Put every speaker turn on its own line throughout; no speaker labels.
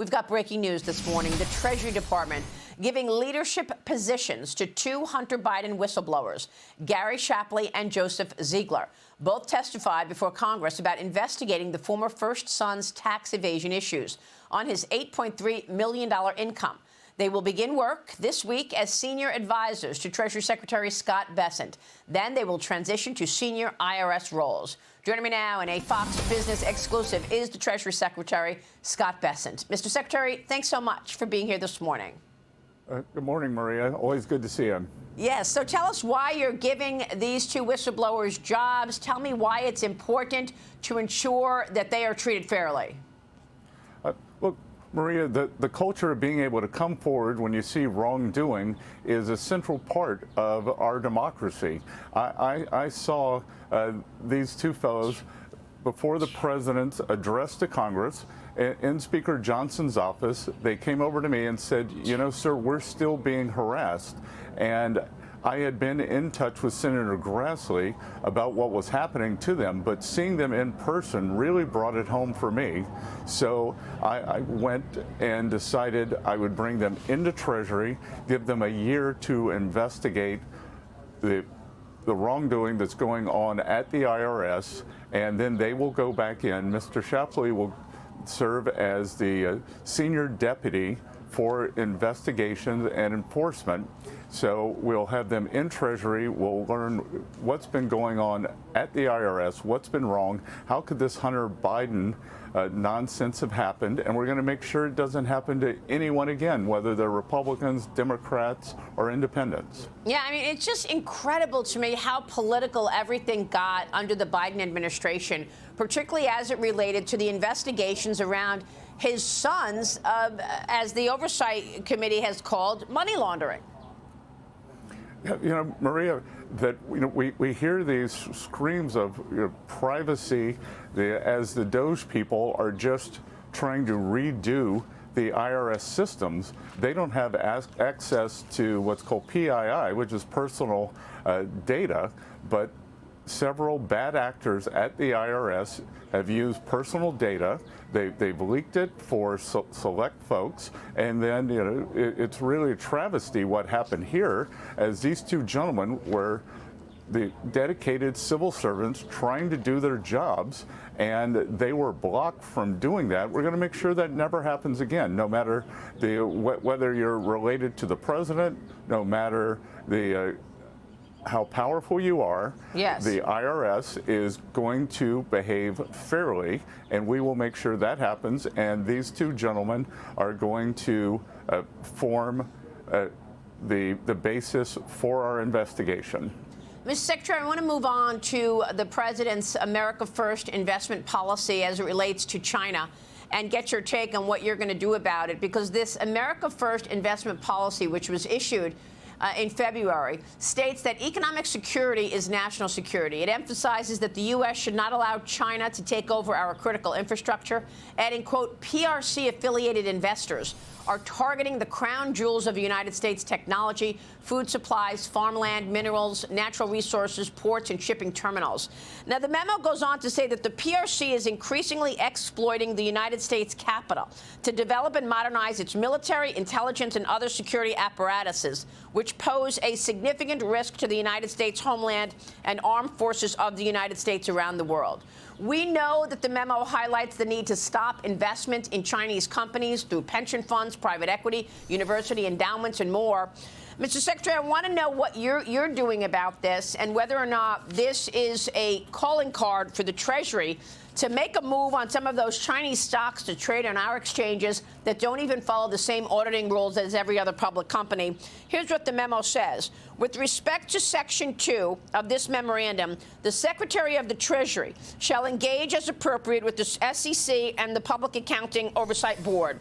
We've got breaking news this morning. The Treasury Department giving leadership positions to two Hunter Biden whistleblowers, Gary Shapley and Joseph Ziegler. Both testified before Congress about investigating the former first son's tax evasion issues on his $8.3 million income. They will begin work this week as senior advisors to Treasury Secretary Scott Bessent. Then they will transition to senior IRS roles. Joining me now in a Fox Business exclusive is the Treasury Secretary, Scott Bessent. Mr. Secretary, thanks so much for being here this morning.
Good morning, Maria. Always good to see you.
Yes, so tell us why you're giving these two whistleblowers jobs. Tell me why it's important to ensure that they are treated fairly.
Look, Maria, the culture of being able to come forward when you see wrongdoing is a central part of our democracy. I saw these two fellows before the president's address to Congress in Speaker Johnson's office. They came over to me and said, you know, sir, we're still being harassed. And I had been in touch with Senator Grassley about what was happening to them, but seeing them in person really brought it home for me. So I went and decided I would bring them into Treasury, give them a year to investigate the wrongdoing that's going on at the IRS, and then they will go back in. Mr. Shapley will serve as the senior deputy for investigations and enforcement. So we'll have them in Treasury. We'll learn what's been going on at the IRS, what's been wrong, how could this Hunter Biden nonsense have happened, and we're going to make sure it doesn't happen to anyone again, whether they're Republicans, Democrats, or independents.
Yeah, I mean, it's just incredible to me how political everything got under the Biden administration, particularly as it related to the investigations around his sons, as the Oversight Committee has called, money laundering.
You know, Maria, that we hear these screams of privacy as the Doge people are just trying to redo the IRS systems. They don't have access to what's called PII, which is personal data, but several bad actors at the IRS have used personal data. They've leaked it for select folks, and then it's really a travesty what happened here, as these two gentlemen were the dedicated civil servants trying to do their jobs, and they were blocked from doing that. We're going to make sure that never happens again, no matter whether you're related to the president, no matter how powerful you are.
Yes.
The IRS is going to behave fairly, and we will make sure that happens. And these two gentlemen are going to form the basis for our investigation.
Mr. Secretary, I want to move on to the president's America First investment policy as it relates to China, and get your take on what you're going to do about it, because this America First investment policy, which was issued in February, states that economic security is national security. It emphasizes that the U.S. should not allow China to take over our critical infrastructure, adding, quote, PRC-affiliated investors are targeting the crown jewels of United States technology, food supplies, farmland, minerals, natural resources, ports, and shipping terminals. Now, the memo goes on to say that the PRC is increasingly exploiting the United States Capitol to develop and modernize its military, intelligence, and other security apparatuses, which pose a significant risk to the United States homeland and armed forces of the United States around the world. We know that the memo highlights the need to stop investment in Chinese companies through pension funds, private equity, university endowments, and more. Mr. Secretary, I want to know what you're doing about this, and whether or not this is a calling card for the Treasury to make a move on some of those Chinese stocks to trade on our exchanges that don't even follow the same auditing rules as every other public company. Here's what the memo says. With respect to Section 2 of this memorandum, the Secretary of the Treasury shall engage as appropriate with the SEC and the Public Accounting Oversight Board.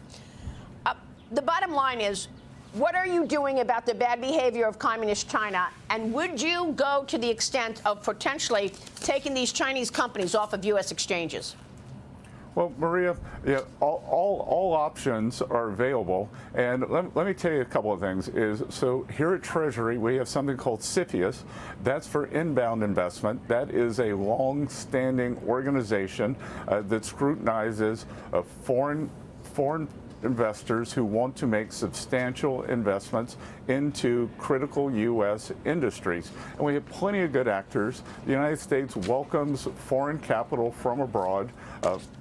The bottom line is, what are you doing about the bad behavior of Communist China? And would you go to the extent of potentially taking these Chinese companies off of U.S. exchanges?
Well, Maria, yeah, all options are available. And let me tell you a couple of things. So here at Treasury, we have something called CFIUS. That's for inbound investment. That is a long-standing organization that scrutinizes foreign investors who want to make substantial investments into critical U.S. industries. And we have plenty of good actors. The United States welcomes foreign capital from abroad,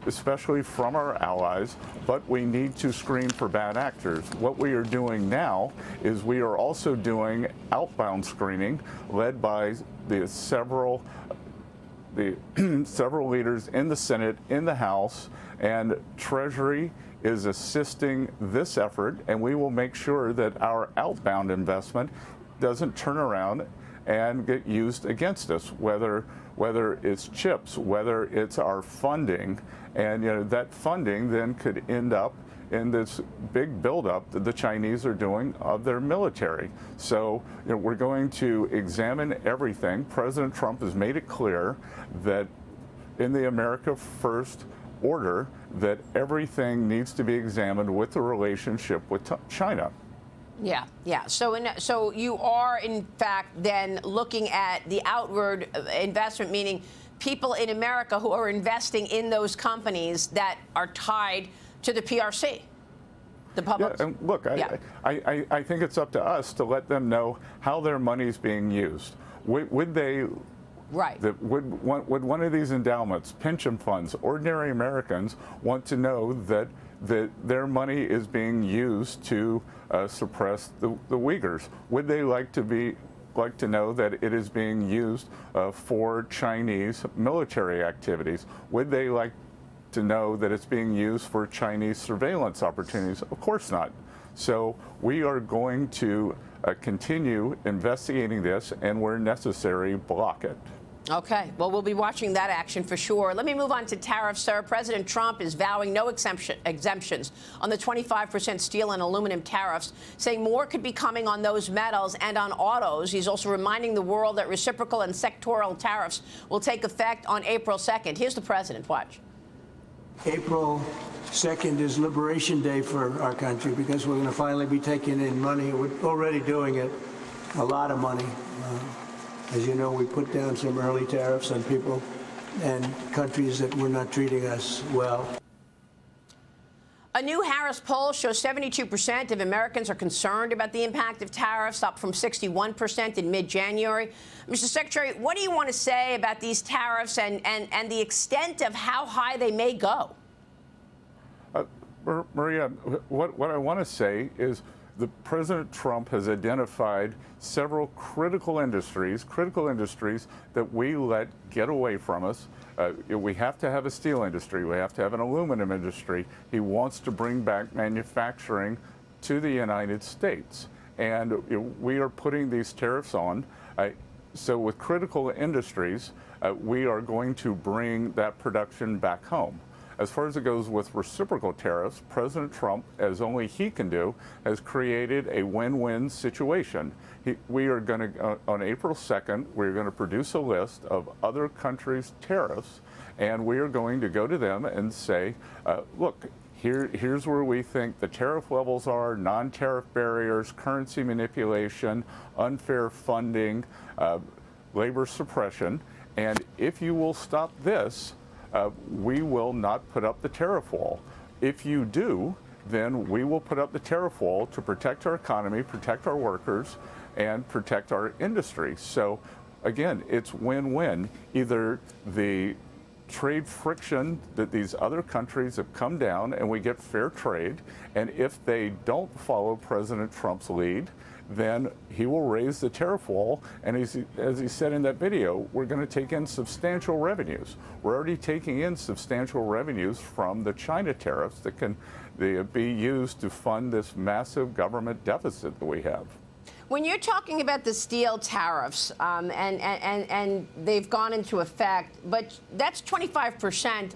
especially from our allies, but we need to screen for bad actors. What we are doing now is we are also doing outbound screening led by the several leaders in the Senate, in the House, and Treasury is assisting this effort, and we will make sure that our outbound investment doesn't turn around and get used against us, whether it's chips, whether it's our funding, and that funding then could end up in this big buildup that the Chinese are doing of their military. So we're going to examine everything. President Trump has made it clear that in the America First order that everything needs to be examined with the relationship with China.
Yeah. So you are, in fact, then looking at the outward investment, meaning people in America who are investing in those companies that are tied to the PRC. The public. Yeah,
and look, I think it's up to us to let them know how their money is being used. Would they?
Right.
Would one of these endowments, pension funds, ordinary Americans want to know that their money is being used to suppress the Uyghurs? Would they like to know that it is being used for Chinese military activities? Would they like to know that it's being used for Chinese surveillance opportunities? Of course not. So we are going to continue investigating this, and where necessary, block it.
Okay. Well, we'll be watching that action for sure. Let me move on to tariffs, sir. President Trump is vowing no exemptions on the 25% steel and aluminum tariffs, saying more could be coming on those metals and on autos. He's also reminding the world that reciprocal and sectoral tariffs will take effect on April 2nd. Here's the president. Watch.
April 2nd is Liberation Day for our country because we're going to finally be taking in money. We're already doing it, a lot of money. As you know, we put down some early tariffs on people and countries that were not treating us well.
A new Harris poll shows 72% of Americans are concerned about the impact of tariffs, up from 61% in mid-January. Mr. Secretary, what do you want to say about these tariffs and the extent of how high they may go?
Maria, what I want to say is President Trump has identified several critical industries that we let get away from us. We have to have a steel industry. We have to have an aluminum industry. He wants to bring back manufacturing to the United States. And we are putting these tariffs on. So with critical industries, we are going to bring that production back home. As far as it goes with reciprocal tariffs, President Trump, as only he can do, has created a win-win situation. We are going to, on April 2nd, we're going to produce a list of other countries' tariffs, and we are going to go to them and say, look, here's where we think the tariff levels are, non-tariff barriers, currency manipulation, unfair funding, labor suppression, and if you will stop this, we will not put up the tariff wall. If you do, then we will put up the tariff wall to protect our economy, protect our workers, and protect our industry. So, again, it's win-win. Either the trade friction that these other countries have come down and we get fair trade, and if they don't follow President Trump's lead, then he will raise the tariff wall, and as he said in that video, we're going to take in substantial revenues. We're already taking in substantial revenues from the China tariffs that can be used to fund this massive government deficit that we have.
When you're talking about the steel tariffs, and they've gone into effect, but that's 25%,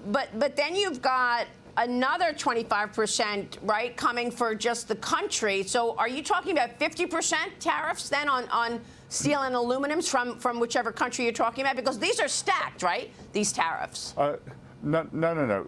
but then you've got another 25%, right, coming for just the country. So are you talking about 50% tariffs then on steel and aluminums from whichever country you're talking about? Because these are stacked, right, these tariffs?
No.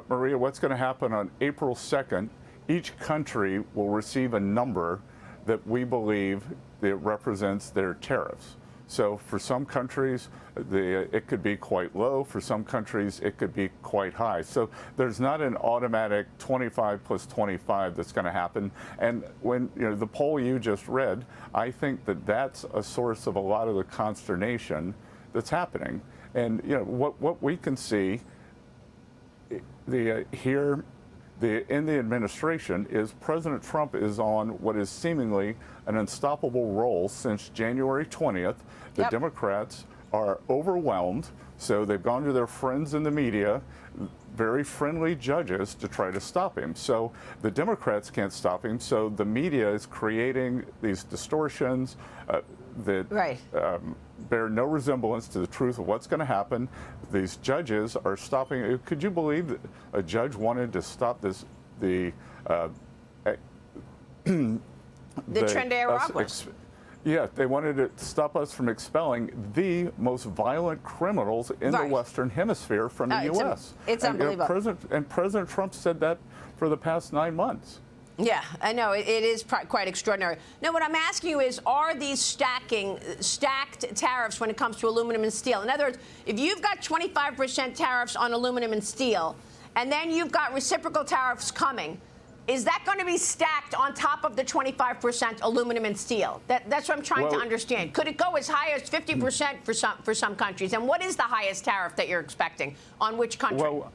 Maria, what's going to happen on April 2nd, each country will receive a number that we believe that represents their tariffs. So for some countries, it could be quite low. For some countries, it could be quite high. So there's not an automatic 25 plus 25 that's going to happen. And when the poll you just read, I think that that's a source of a lot of the consternation that's happening. And what we can see here in the administration is President Trump is on what is seemingly an unstoppable roll since January 20th. The
Yep.
Democrats are overwhelmed, so they've gone to their friends in the media, very friendly judges, to try to stop him. So the Democrats can't stop him, so the media is creating these distortions that
Right.
bear no resemblance to the truth of what's going to happen. These judges are stopping. Could you believe that a judge wanted to stop the
Trinidad Rockwell?
Yeah, they wanted to stop us from expelling the most violent criminals in the
Right.
Western Hemisphere from the U.S.
It's unbelievable.
President Trump said that for the past 9 months.
Yeah, I know. It is quite extraordinary. Now, what I'm asking you is, are these stacked tariffs when it comes to aluminum and steel? In other words, if you've got 25% tariffs on aluminum and steel, and then you've got reciprocal tariffs coming, is that going to be stacked on top of the 25% aluminum and steel? That's what I'm trying to understand. Could it go as high as 50% for some countries? And what is the highest tariff that you're expecting on which country?
Well,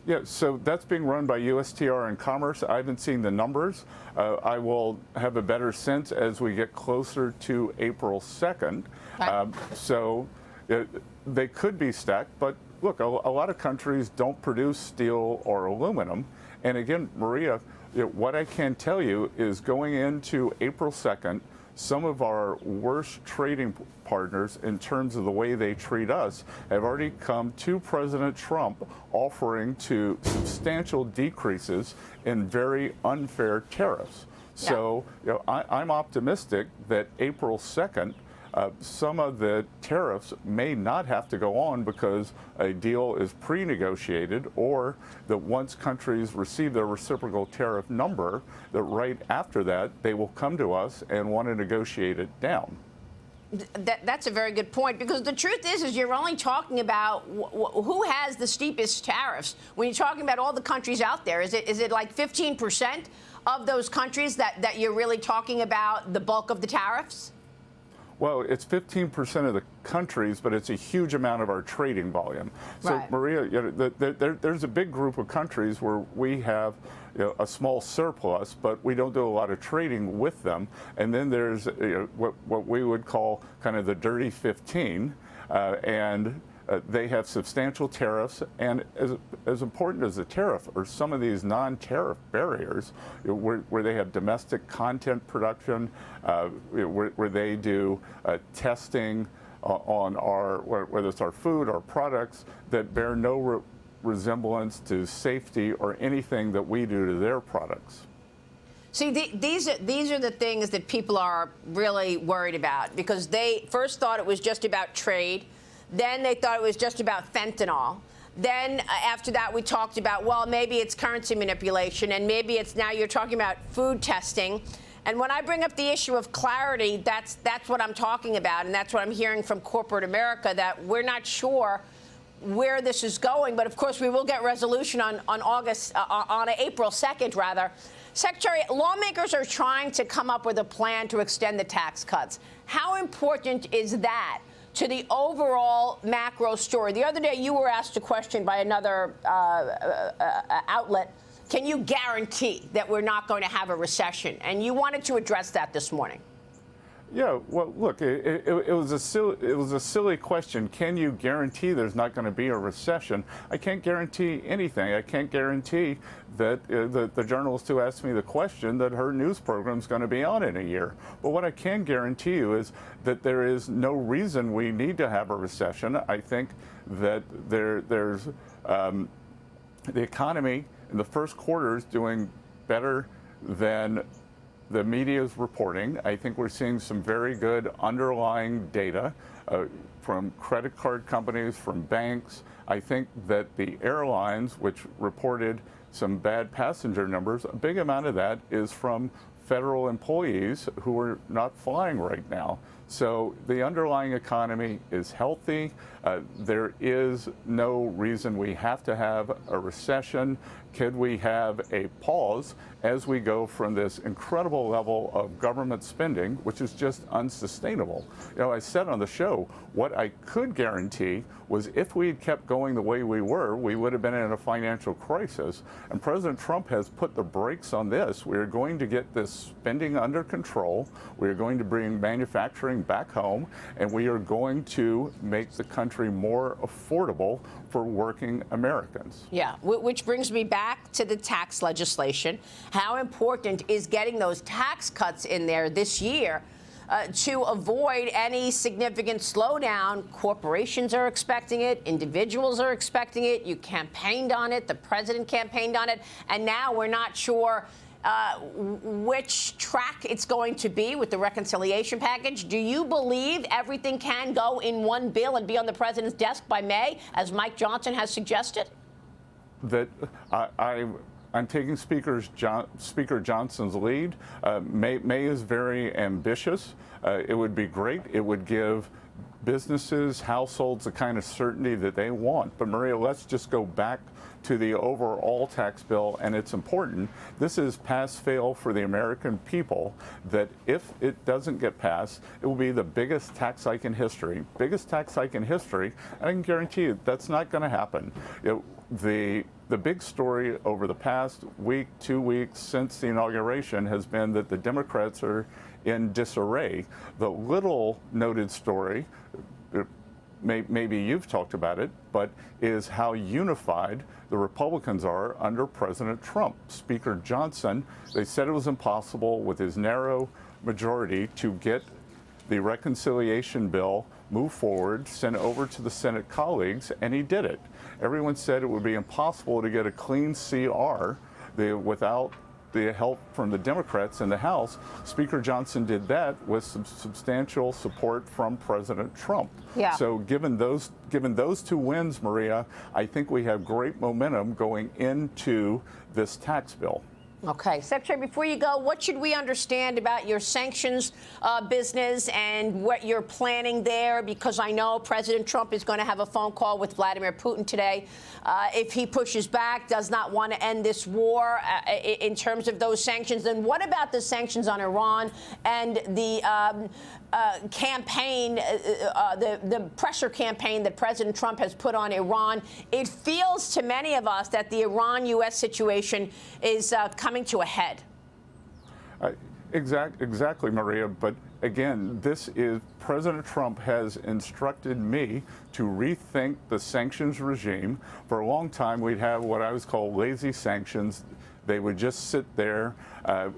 yeah, so that's being run by USTR and Commerce. I haven't seen the numbers. I will have a better sense as we get closer to April 2nd.
Okay.
They could be stacked, but look, a lot of countries don't produce steel or aluminum. And again, Maria, what I can tell you is going into April 2nd, some of our worst trading partners in terms of the way they treat us have already come to President Trump offering to substantial decreases in very unfair tariffs.
Yeah.
So I'm optimistic that April 2nd, some of the tariffs may not have to go on because a deal is pre-negotiated, or that once countries receive their reciprocal tariff number, that right after that they will come to us and want to negotiate it down.
That's a very good point, because the truth is you're only talking about who has the steepest tariffs. When you're talking about all the countries out there, is it like 15% of those countries that you're really talking about the bulk of the tariffs?
Well, it's 15% of the countries, but it's a huge amount of our trading volume. So,
Right.
Maria, there's a big group of countries where we have a small surplus, but we don't do a lot of trading with them. And then there's what we would call kind of the dirty 15, and they have substantial tariffs. And as important as the tariff are some of these non-tariff barriers, where they have domestic content production, where they do testing on whether it's our food or products that bear no resemblance to safety or anything that we do to their products.
See, these are the things that people are really worried about, because they first thought it was just about trade. Then they thought it was just about fentanyl. Then after that, we talked about, well, maybe it's currency manipulation, and maybe it's now you're talking about food testing. And when I bring up the issue of clarity, that's what I'm talking about, and that's what I'm hearing from corporate America, that we're not sure where this is going. But of course, we will get resolution on April 2nd, rather. Secretary, lawmakers are trying to come up with a plan to extend the tax cuts. How important is that to the overall macro story? The other day, you were asked a question by another outlet. Can you guarantee that we're not going to have a recession? And you wanted to address that this morning.
Yeah, well, look, it was a silly question. Can you guarantee there's not going to be a recession? I can't guarantee anything. I can't guarantee that the journalist who asked me the question, that her news program is going to be on in a year. But what I can guarantee you is that there is no reason we need to have a recession. I think that there's the economy in the first quarter is doing better than the media is reporting. I think we're seeing some very good underlying data from credit card companies, from banks. I think that the airlines, which reported some bad passenger numbers, a big amount of that is from federal employees who are not flying right now. So the underlying economy is healthy. There is no reason we have to have a recession. Could we have a pause as we go from this incredible level of government spending, which is just unsustainable? You know, I said on the show, what I could guarantee was if we had kept going the way we were, we would have been in a financial crisis. And President Trump has put the brakes on this. We are going to get this spending under control. We are going to bring manufacturing back home, and we are going to make the country more affordable for working Americans.
Yeah, which brings me back to the tax legislation. How important is getting those tax cuts in there this year to avoid any significant slowdown? Corporations are expecting it. Individuals are expecting it. You campaigned on it. The president campaigned on it. And now we're not sure which track it's going to be with the reconciliation package. Do you believe everything can go in one bill and be on the president's desk by May, as Mike Johnson has suggested?
That I'm taking Speaker Johnson's lead. May is very ambitious. It would be great. It would give businesses, households the kind of certainty that they want. But Maria, let's just go back to the overall tax bill, and it's important. This is pass-fail for the American people, that if it doesn't get passed, it will be the biggest tax hike in history. Biggest tax hike in history, and I can guarantee you that's not going to happen. The big story over the past week, 2 weeks since the inauguration has been that the Democrats are in disarray. The little noted story, maybe you've talked about it, but is how unified the Republicans are under President Trump. Speaker Johnson, they said it was impossible with his narrow majority to get the reconciliation bill moved forward, sent over to the Senate colleagues, and he did it. Everyone said it would be impossible to get a clean CR without the help from the Democrats in the House. Speaker Johnson did that with some substantial support from President Trump.
Yeah.
So given those two wins, Maria, I think we have great momentum going into this tax bill.
Okay. Secretary, before you go, what should we understand about your sanctions business and what you're planning there? Because I know President Trump is going to have a phone call with Vladimir Putin today. If he pushes back, does not want to end this war in terms of those sanctions, then what about the sanctions on Iran and the campaign, the pressure campaign that President Trump has put on Iran? It feels to many of us that the Iran-U.S. situation is coming to a head.
Exactly, Maria. But again, President Trump has instructed me to rethink the sanctions regime. For a long time, we'd have what I was called lazy sanctions. They would just sit there.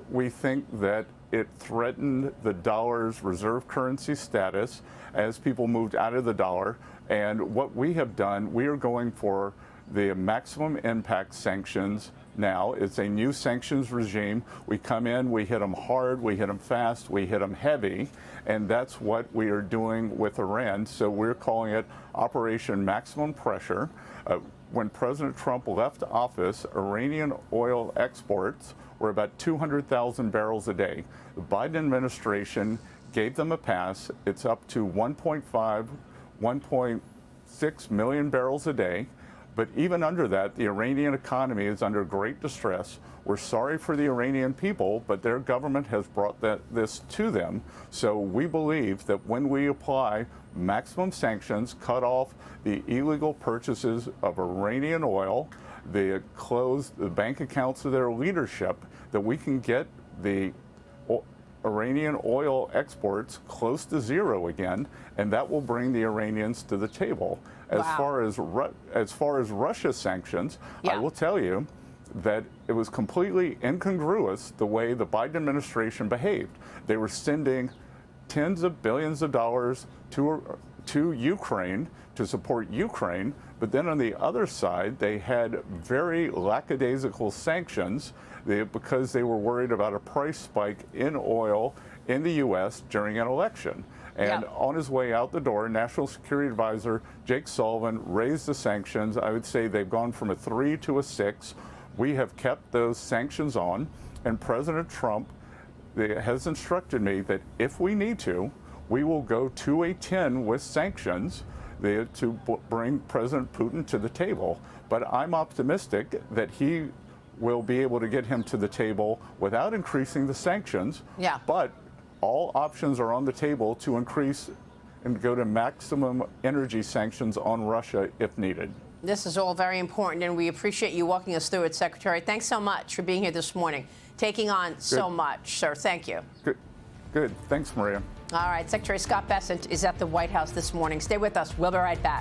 We think that it threatened the dollar's reserve currency status as people moved out of the dollar. And what we have done, we are going for the maximum impact sanctions now. It's a new sanctions regime. We come in, we hit them hard, we hit them fast, we hit them heavy, and that's what we are doing with Iran. So we're calling it Operation Maximum Pressure. When President Trump left office, Iranian oil exports were about 200,000 barrels a day. The Biden administration gave them a pass. It's up to 1.5, 1.6 million barrels a day. But even under that, the Iranian economy is under great distress. We're sorry for the Iranian people, but their government has brought this to them. So we believe that when we apply maximum sanctions, cut off the illegal purchases of Iranian oil, close the bank accounts of their leadership, that we can get the Iranian oil exports close to zero again, and that will bring the Iranians to the table. As far as Russia's sanctions, I will tell you that it was completely incongruous the way the Biden administration behaved. They were sending tens of billions of dollars to Ukraine to support Ukraine, but then on the other side, they had very lackadaisical sanctions because they were worried about a price spike in oil in the U.S. during an election. And on his way out the door, National Security Advisor Jake Sullivan raised the sanctions. I would say they've gone from a 3 to a 6. We have kept those sanctions on, and President Trump has instructed me that if we need to, we will go to a 10 with sanctions to bring President Putin to the table. But I'm optimistic that he will be able to get him to the table without increasing the sanctions.
Yeah.
But all options are on the table to increase and go to maximum energy sanctions on Russia if needed.
This is all very important, and we appreciate you walking us through it, Secretary. Thanks so much for being here this morning, taking on so much, sir. Thank you.
Good. Thanks, Maria.
All right. Secretary Scott Bessent is at the White House this morning. Stay with us. We'll be right back.